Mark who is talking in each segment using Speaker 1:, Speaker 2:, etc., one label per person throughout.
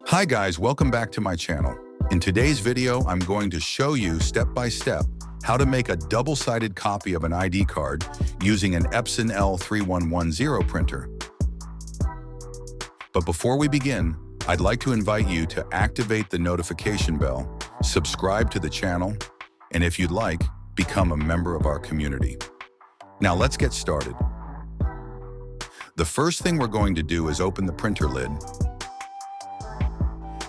Speaker 1: Hi guys, welcome back to my channel. In today's video, I'm going to show you step by step how to make a double-sided copy of an ID card using an Epson L3110 printer. But before we begin, I'd like to invite you to activate the notification bell, subscribe to the channel, and if you'd like, become a member of our community. Now let's get started. The first thing we're going to do is open the printer lid.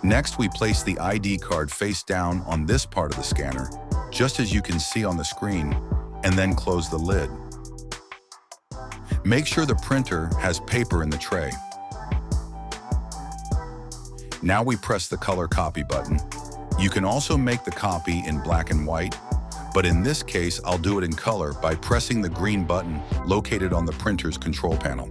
Speaker 1: Next, we place the ID card face down on this part of the scanner, just as you can see on the screen, and then close the lid. Make sure the printer has paper in the tray. Now we press the color copy button. You can also make the copy in black and white, but in this case, I'll do it in color by pressing the green button located on the printer's control panel.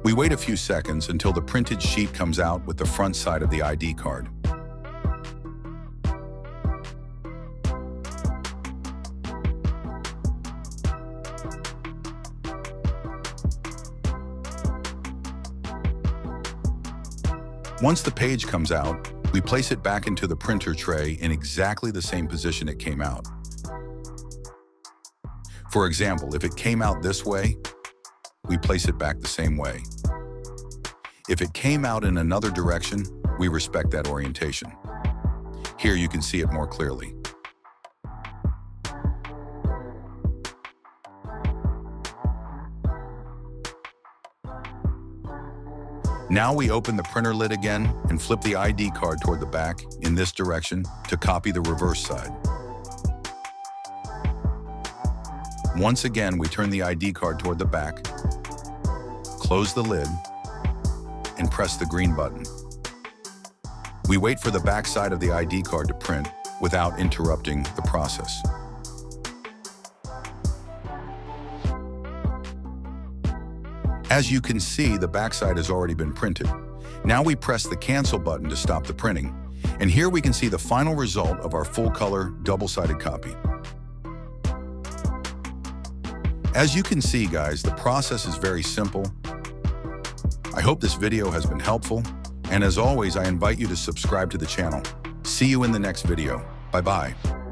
Speaker 1: We wait a few seconds until the printed sheet comes out with the front side of the ID card. Once the page comes out, we place it back into the printer tray in exactly the same position it came out. For example, if it came out this way, we place it back the same way. If it came out in another direction, we respect that orientation. Here you can see it more clearly. Now we open the printer lid again and flip the ID card toward the back in this direction to copy the reverse side. Once again, we turn the ID card toward the back, close the lid, and press the green button. We wait for the back side of the ID card to print without interrupting the process. As you can see, the back side has already been printed. Now we press the cancel button to stop the printing, and here we can see the final result of our full-color double-sided copy. As you can see, guys, the process is very simple. I hope this video has been helpful, and as always, I invite you to subscribe to the channel. See you in the next video. Bye-bye.